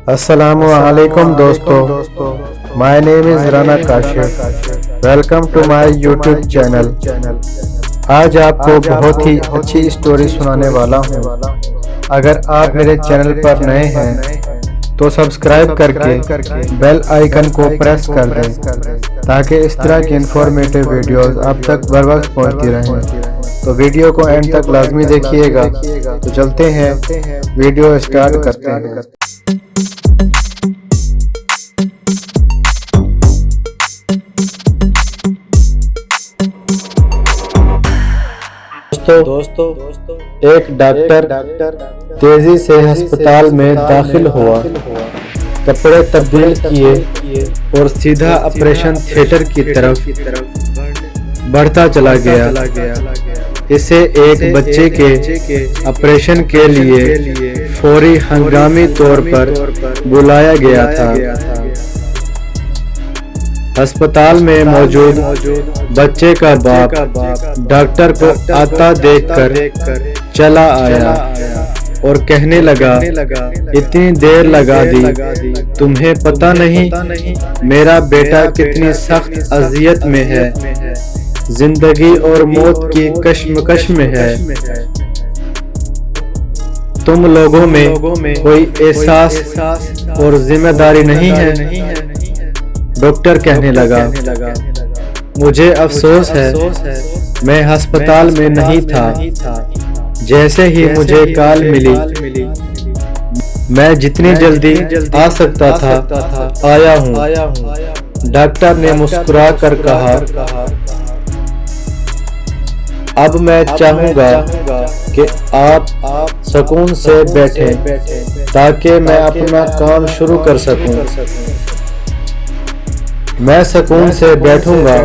السلام علیکم دوستو، my name is Rana Kashif. Welcome to my YouTube channel. آج آپ کو بہت ہی اچھی اسٹوری سنانے والا ہوں. اگر آپ میرے چینل پر نئے ہیں تو سبسکرائب کر کے بیل آئیکن کو پریس کر دیں تاکہ اس طرح کی انفارمیٹیو ویڈیوز آپ تک بر وقت پہنچتی رہیں. تو ویڈیو کو اینڈ تک لازمی دیکھیے گا. تو چلتے ہیں، ویڈیو اسٹارٹ کرتے ہیں. دوستو، ایک ڈاکٹر تیزی سے ہسپتال میں داخل ہوا، کپڑے تبدیل کیے اور سیدھا آپریشن تھیٹر کی طرف بڑھتا چلا گیا. اسے ایک بچے کے آپریشن کے لیے فوری ہنگامی طور پر بلایا گیا تھا. ہسپتال میں موجود بچے کا باپ ڈاکٹر کو آتا دیکھ کر چلا آیا اور کہنے لگا، اتنی دیر لگا دی، تمہیں پتہ نہیں میرا بیٹا کتنی سخت اذیت میں ہے، زندگی اور موت کی کشمکش میں ہے. تم لوگوں میں کوئی احساس اور ذمہ داری نہیں ہے. ڈاکٹر کہنے لگا، مجھے افسوس ہے، میں ہسپتال میں نہیں تھا. جیسے ہی مجھے کال ملی، میں جتنی جلدی آ سکتا تھا آیا ہوں. ڈاکٹر نے مسکرا کر کہا، اب میں چاہوں گا کہ آپ سکون سے بیٹھیں تاکہ میں اپنا کام شروع کر سکوں. میں سکون سے بیٹھوں گا.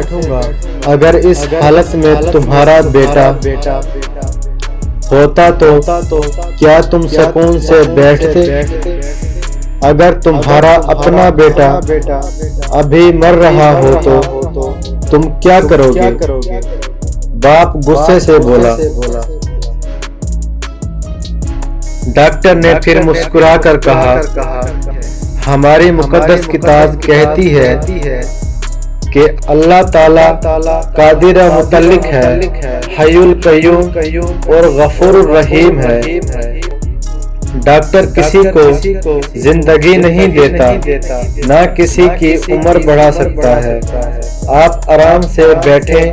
اگر اس حالت میں تمہارا بیٹا ہوتا تو کیا تم سکون سے بیٹھتے؟ اگر تمہارا اپنا بیٹا ابھی مر رہا ہو تو تم کیا کرو گے؟ باپ غصے سے بولا. ڈاکٹر نے پھر مسکرا کر کہا، ہماری مقدس کتاب کہتی ہے کہ اللہ تعالیٰ قادر مطلق ہے، حی القیوم اور غفور الرحیم ہے. ڈاکٹر کسی کو زندگی نہیں دیتا، نہ کسی کی عمر بڑھا سکتا ہے. آپ آرام سے بیٹھیں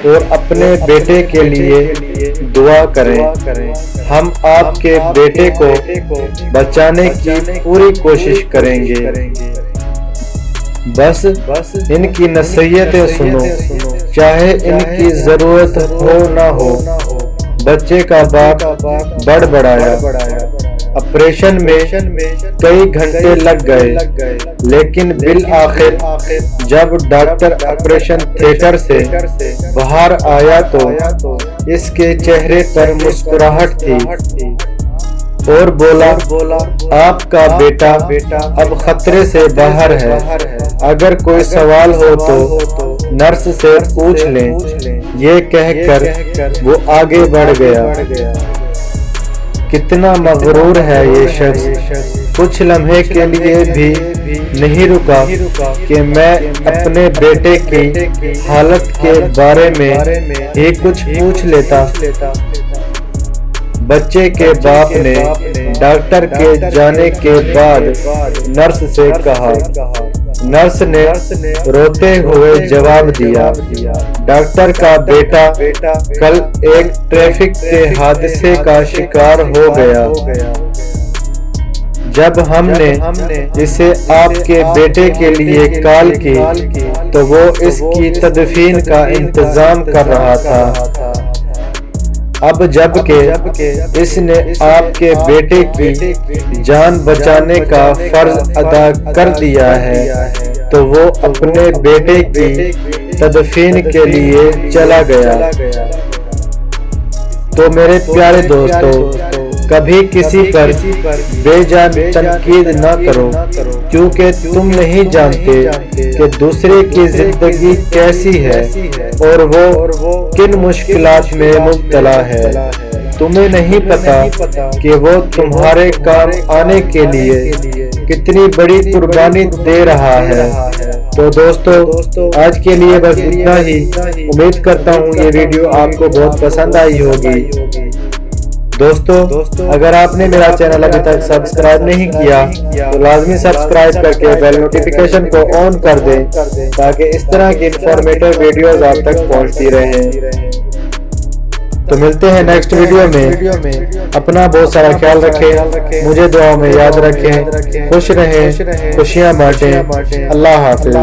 اور اپنے بیٹے کے لیے دعا کریں. ہم آپ کے بیٹے کو بچانے کی پوری کوشش کریں گے. بس ان کی نصیحتیں سنو، چاہے ان کی ضرورت ہو نہ ہو. بچے کا باپ بڑبڑایا. آپریشن میں کئی گھنٹے لگ گئے، لیکن بالآخر جب ڈاکٹر آپریشن تھیٹر سے باہر آیا تو اس کے چہرے پر مسکراہٹ تھی اور بولا، آپ کا بیٹا اب خطرے سے باہر ہے. اگر کوئی سوال ہو تو نرس سے پوچھ لیں. یہ کہہ کر وہ آگے بڑھ گیا. کتنا مغرور ہے یہ شخص. کچھ لمحے کے لیے بھی نہیں رکا کہ میں اپنے بیٹے کی حالت کے بارے میں ہی کچھ پوچھ لیتا. بچے کے باپ نے ڈاکٹر کے جانے کے بعد نرس سے کہا. نرس نے روتے ہوئے جواب دیا، ڈاکٹر کا بیٹا کل ایک ٹریفک کے حادثے کا شکار ہو گیا. جب ہم نے اسے آپ کے بیٹے کے لیے کال کی تو وہ اس کی تدفین کا انتظام کر رہا تھا. اب جب کہ اس نے آپ کے بیٹے کی جان بچانے کا فرض ادا کر دیا ہے تو وہ اپنے بیٹے کی تدفین کے لیے چلا گیا. تو میرے پیارے دوستو، کبھی کسی پر بے جان تنقید نہ کرو، کیونکہ تم نہیں جانتے کہ دوسرے کی زندگی کیسی ہے اور وہ کن مشکلات میں مبتلا ہے. تمہیں نہیں پتا کہ وہ تمہارے کام آنے کے لیے کتنی بڑی قربانی دے رہا ہے۔ تو دوستو آج کے لیے بس اتنا ہی۔ امید کرتا ہوں یہ ویڈیو آپ کو بہت پسند آئی ہوگی۔ دوستو اگر آپ نے میرا چینل ابھی تک سبسکرائب نہیں کیا تو لازمی سبسکرائب کر کے بیل نوٹیفیکیشن کو آن کر دیں تاکہ اس طرح کی انفارمیٹو ویڈیوز آپ تک پہنچتی رہیں۔ تو ملتے ہیں نیکسٹ ویڈیو میں۔ اپنا بہت سارا خیال رکھیں، مجھے دعاؤں میں یاد رکھیں، خوش رہیں، خوشیاں بانٹیں۔ اللہ حافظ۔